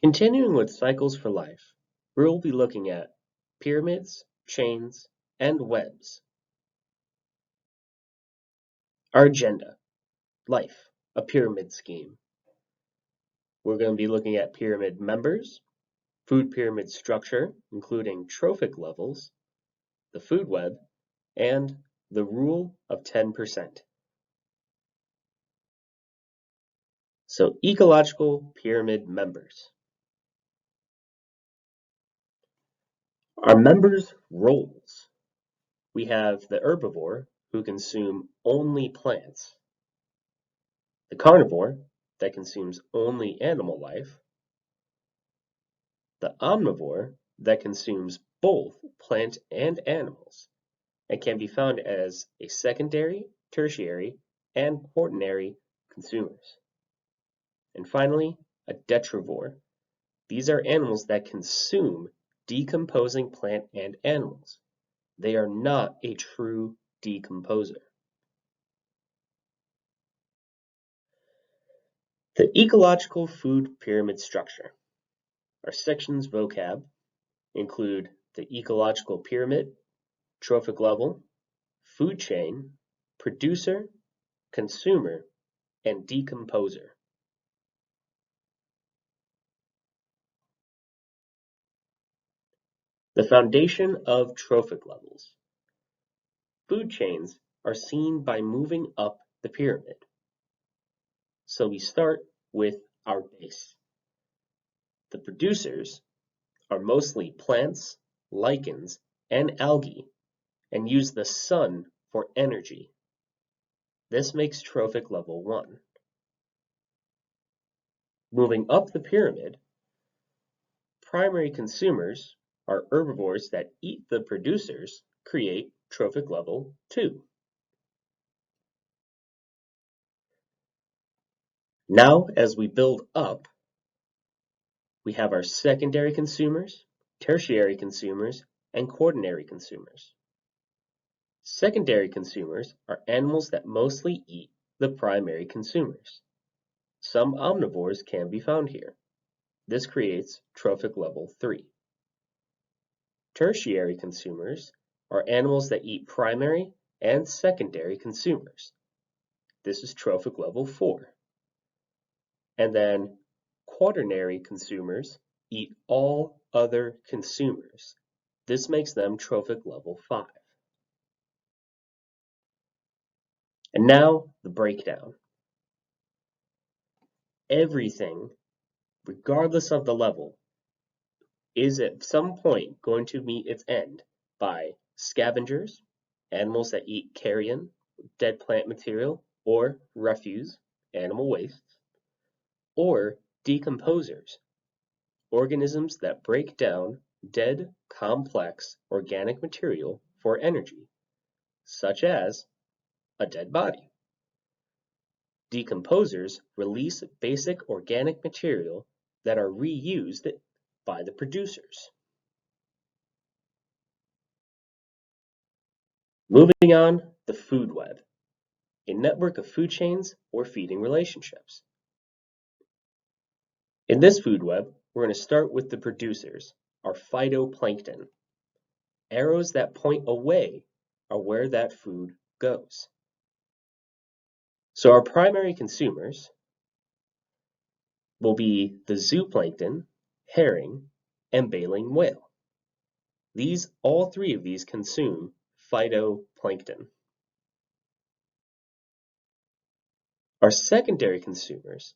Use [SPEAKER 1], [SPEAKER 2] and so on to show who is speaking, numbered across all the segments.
[SPEAKER 1] Continuing with cycles for life, we'll be looking at pyramids, chains, and webs. Our agenda, life, a pyramid scheme. We're going to be looking at pyramid members, food pyramid structure, including trophic levels, the food web, and the rule of 10%. So ecological pyramid members. Our members' roles. We have the herbivore, who consume only plants, the carnivore, that consumes only animal life, the omnivore, that consumes both plant and animals, and can be found as a secondary, tertiary, and quaternary consumers. And finally, a detrivore. These are animals that consume decomposing plant and animals. They are not a true decomposer. The ecological food pyramid structure. Our sections vocab include the ecological pyramid, trophic level, food chain, producer, consumer, and decomposer. The foundation of trophic levels. Food chains are seen by moving up the pyramid. So we start with our base. The producers are mostly plants, lichens, and algae, and use the sun for energy. This makes trophic level 1. Moving up the pyramid, primary consumers are herbivores that eat the producers, create trophic level 2. Now, as we build up, we have our secondary consumers, tertiary consumers, and quaternary consumers. Secondary consumers are animals that mostly eat the primary consumers. Some omnivores can be found here. This creates trophic level 3. Tertiary consumers are animals that eat primary and secondary consumers. This is trophic level 4. And then quaternary consumers eat all other consumers. This makes them trophic level 5. And now the breakdown. Everything, regardless of the level, is at some point going to meet its end by scavengers, animals that eat carrion, dead plant material, or refuse, animal wastes, or decomposers, organisms that break down dead, complex organic material for energy, such as a dead body. Decomposers release basic organic material that are reused by the producers. Moving on, the food web, a network of food chains or feeding relationships. In this food web, we're going to start with the producers, our phytoplankton. Arrows that point away are where that food goes. So our primary consumers will be the zooplankton, herring, and baleen whale. All three of these consume phytoplankton. Our secondary consumers.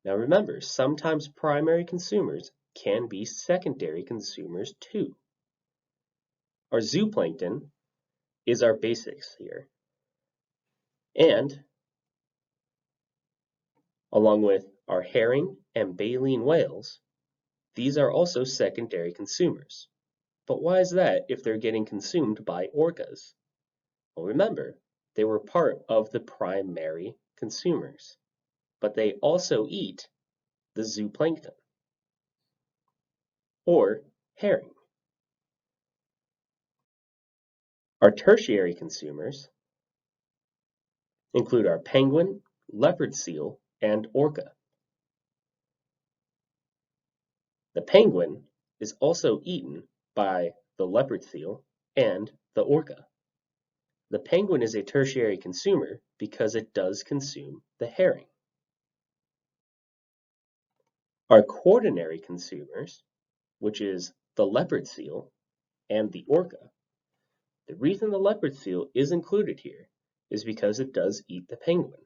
[SPEAKER 1] Now remember, sometimes primary consumers can be secondary consumers too. Our zooplankton is our basics here. And along with our herring and baleen whales, these are also secondary consumers. But why is that if they're getting consumed by orcas? Well, remember, they were part of the primary consumers, but they also eat the zooplankton or herring. Our tertiary consumers include our penguin, leopard seal, and orca. The penguin is also eaten by the leopard seal and the orca. The penguin is a tertiary consumer because it does consume the herring. Our quaternary consumers, which is the leopard seal and the orca. The reason the leopard seal is included here is because it does eat the penguin.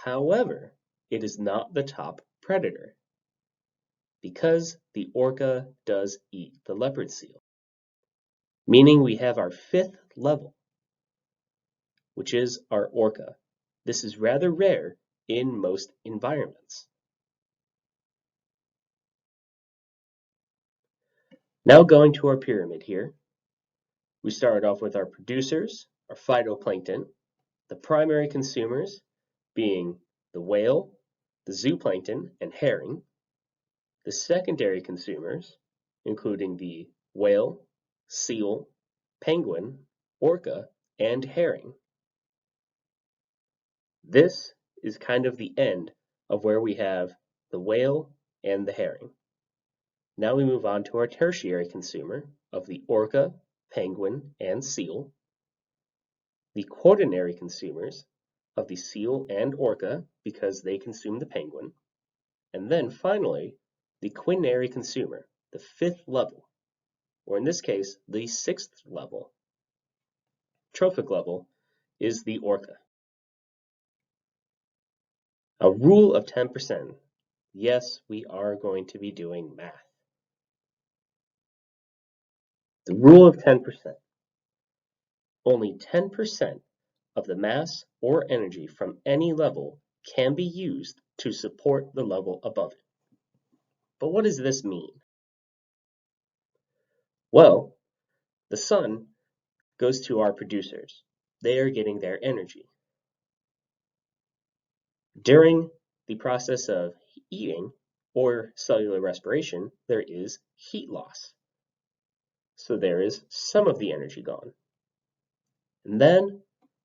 [SPEAKER 1] However, it is not the top predator because the orca does eat the leopard seal. Meaning we have our fifth level, which is our orca. This is rather rare in most environments. Now going to our pyramid here, we started off with our producers, our phytoplankton, the primary consumers being the whale, the zooplankton, and herring, the secondary consumers, including the whale, seal, penguin, orca, and herring. This is kind of the end of where we have the whale and the herring. Now we move on to our tertiary consumer of the orca, penguin, and seal, the quaternary consumers of the seal and orca because they consume the penguin, and then finally the quinary consumer, the fifth level, or in this case the sixth level, trophic level, is the orca. A rule of 10%. Yes, we are going to be doing math. The rule of 10%. Only 10% of the mass or energy from any level can be used to support the level above it. But what does this mean? Well, the sun goes to our producers. They are getting their energy. During the process of eating or cellular respiration, there is heat loss. So there is some of the energy gone. And then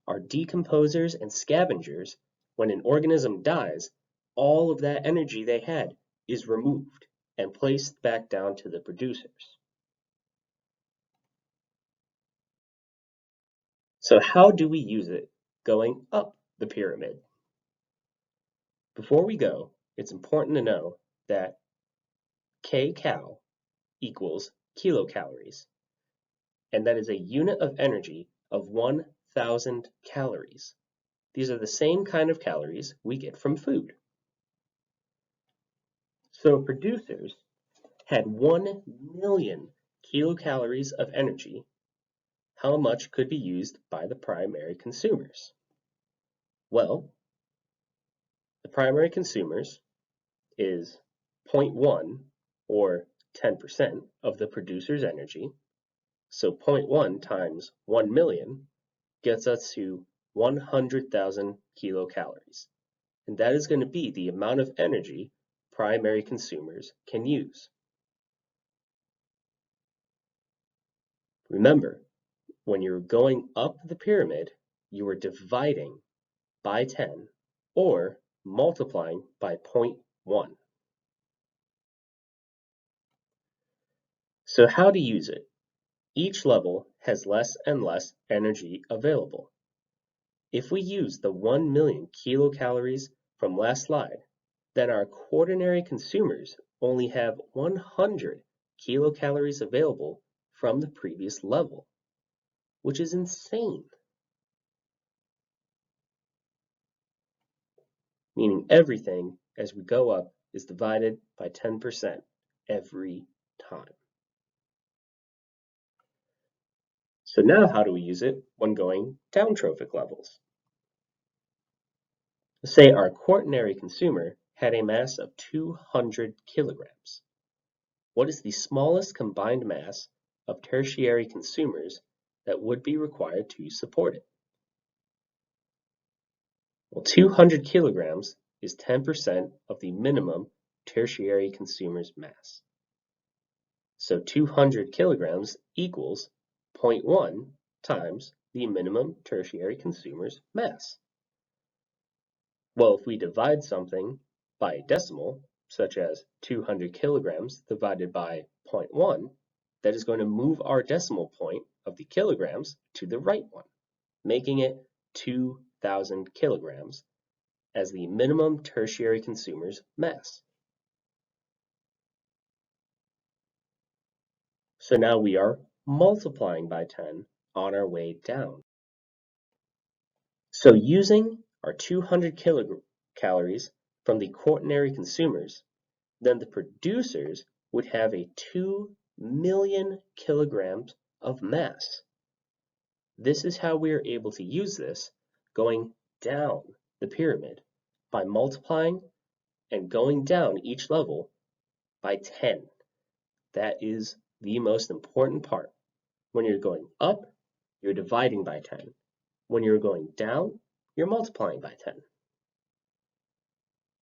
[SPEAKER 1] our decomposers and scavengers, when an organism dies, all of that energy they had is removed and placed back down to the producers. So how do we use it going up the pyramid? Before we go, it's important to know that kcal equals kilocalories, and that is a unit of energy of 1,000 calories. These are the same kind of calories we get from food. So producers had 1 million kilocalories of energy. How much could be used by the primary consumers? Well, the primary consumers is 0.1 or 10% of the producer's energy. So 0.1 times 1 million gets us to 100,000 kilocalories. And that is going to be the amount of energy primary consumers can use. Remember, when you're going up the pyramid, you are dividing by 10 or multiplying by 0.1. So how to use it? Each level has less and less energy available. If we use the 1 million kilocalories from last slide, then our quaternary consumers only have 100 kilocalories available from the previous level, which is insane. Meaning everything as we go up is divided by 10% every time. So now how do we use it when going down trophic levels? Let's say our quaternary consumer had a mass of 200 kilograms. What is the smallest combined mass of tertiary consumers that would be required to support it? Well, 200 kilograms is 10% of the minimum tertiary consumer's mass. So 200 kilograms equals 0.1 times the minimum tertiary consumer's mass. Well, if we divide something by a decimal, such as 200 kilograms divided by 0.1, that is going to move our decimal point of the kilograms to the right one, making it 2,000 kilograms as the minimum tertiary consumer's mass. So now we are multiplying by 10 on our way down. So using our 200 kilocalories from the quaternary consumers, then the producers would have a 2 million kilograms of mass. This is how we are able to use this going down the pyramid by multiplying and going down each level by 10. That is the most important part. When you're going up, you're dividing by 10. When you're going down, you're multiplying by 10.